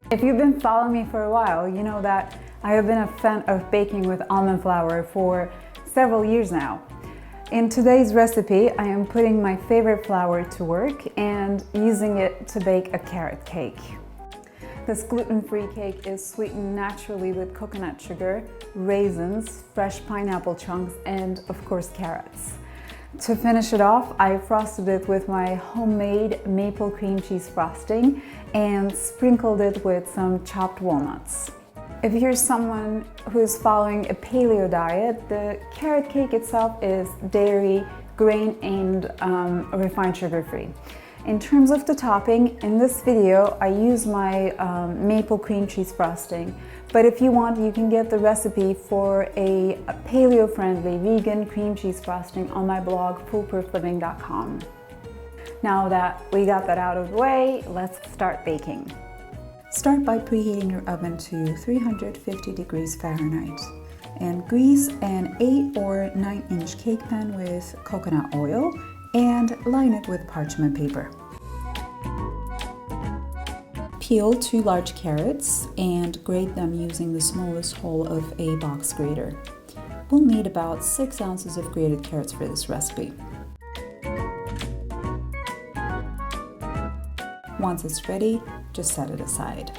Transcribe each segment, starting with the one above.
If you've been following me for a while, you know that I have been a fan of baking with almond flour for several years now. In today's recipe, I am putting my favorite flour to work and using it to bake a carrot cake. This gluten-free cake is sweetened naturally with coconut sugar, raisins, fresh pineapple chunks, and of course carrots. To finish it off, I frosted it with my homemade maple cream cheese frosting and sprinkled it with some chopped walnuts. If you're someone who is following a paleo diet, the carrot cake itself is dairy, grain, and refined sugar-free. In terms of the topping, in this video I use my maple cream cheese frosting, but if you want, you can get the recipe for a paleo-friendly vegan cream cheese frosting on my blog foolproofliving.com. Now that we got that out of the way, let's start baking. Start by preheating your oven to 350 degrees Fahrenheit and grease an 8 or 9-inch cake pan with coconut oil and line it with parchment paper. Peel 2 large carrots and grate them using the smallest hole of a box grater. We'll need about 6 ounces of grated carrots for this recipe. Once it's ready, just set it aside.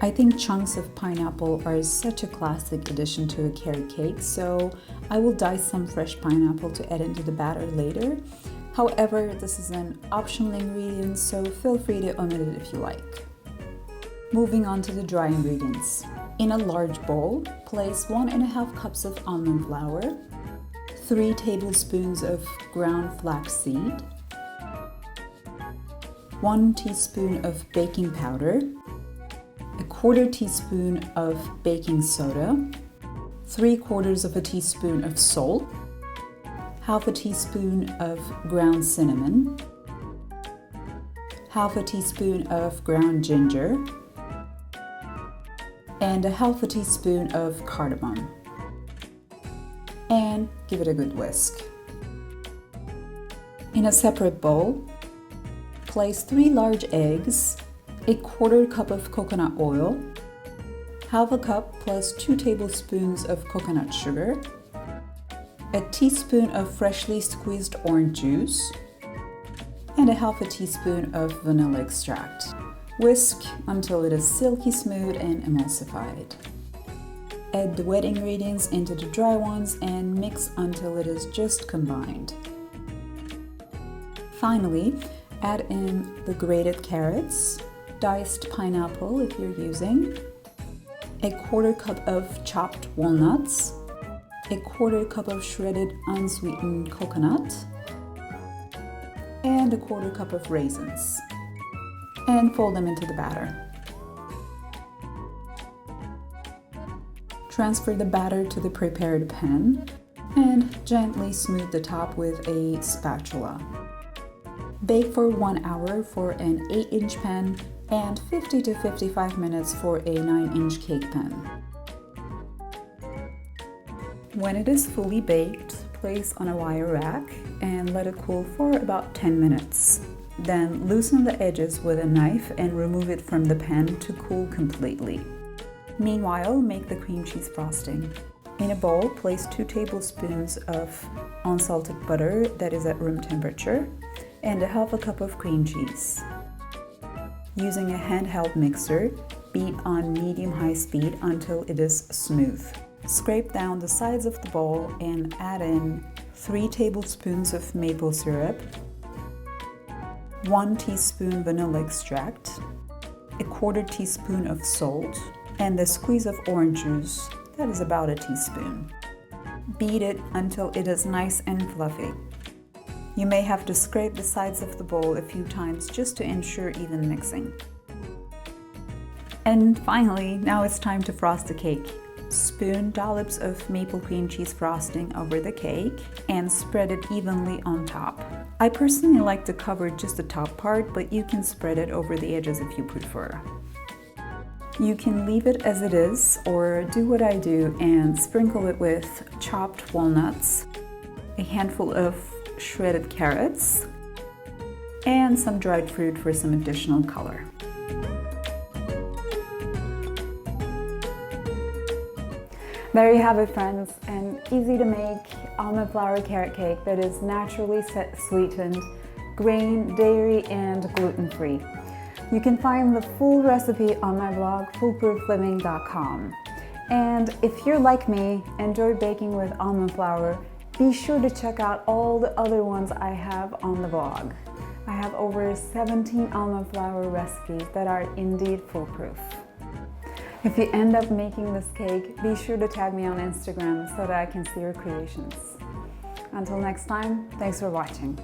I think chunks of pineapple are such a classic addition to a carrot cake, so I will dice some fresh pineapple to add into the batter later. However, this is an optional ingredient, so feel free to omit it if you like. Moving on to the dry ingredients. In a large bowl, place 1.5 cups of almond flour, 3 tablespoons of ground flaxseed, 1 teaspoon of baking powder, 1/4 teaspoon of baking soda, 3/4 of a teaspoon of salt, 1/2 teaspoon of ground cinnamon, 1/2 teaspoon of ground ginger, and 1/2 teaspoon of cardamom. And give it a good whisk. In a separate bowl, place 3 large eggs, 1/4 cup of coconut oil, 1/2 cup plus 2 tablespoons of coconut sugar, a teaspoon of freshly squeezed orange juice, and 1/2 teaspoon of vanilla extract. Whisk until it is silky smooth and emulsified. Add the wet ingredients into the dry ones and mix until it is just combined. Finally, add in the grated carrots, diced pineapple if you're using, 1/4 cup of chopped walnuts, 1/4 cup of shredded unsweetened coconut, and 1/4 cup of raisins, and fold them into the batter. Transfer the batter to the prepared pan and gently smooth the top with a spatula. Bake for 1 hour for an 8-inch pan and 50 to 55 minutes for a 9-inch cake pan. When it is fully baked, place on a wire rack and let it cool for about 10 minutes. Then loosen the edges with a knife and remove it from the pan to cool completely. Meanwhile, make the cream cheese frosting. In a bowl, place 2 tablespoons of unsalted butter that is at room temperature and 1/2 cup of cream cheese. Using a handheld mixer, beat on medium-high speed until it is smooth. Scrape down the sides of the bowl and add in 3 tablespoons of maple syrup, 1 teaspoon vanilla extract, 1/4 teaspoon of salt, and a squeeze of orange juice, that is about a teaspoon. Beat it until it is nice and fluffy. You may have to scrape the sides of the bowl a few times just to ensure even mixing. And finally, now it's time to frost the cake. Spoon dollops of maple cream cheese frosting over the cake and spread it evenly on top. I personally like to cover just the top part, but you can spread it over the edges if you prefer. You can leave it as it is or do what I do and sprinkle it with chopped walnuts, a handful of shredded carrots, and some dried fruit for some additional color. There you have it, friends, an easy to make almond flour carrot cake that is naturally sweetened, grain, dairy, and gluten-free. You can find the full recipe on my blog, foolproofliving.com. And if you're like me, enjoy baking with almond flour, be sure to check out all the other ones I have on the blog. I have over 17 almond flour recipes that are indeed foolproof. If you end up making this cake, be sure to tag me on Instagram so that I can see your creations. Until next time, thanks for watching.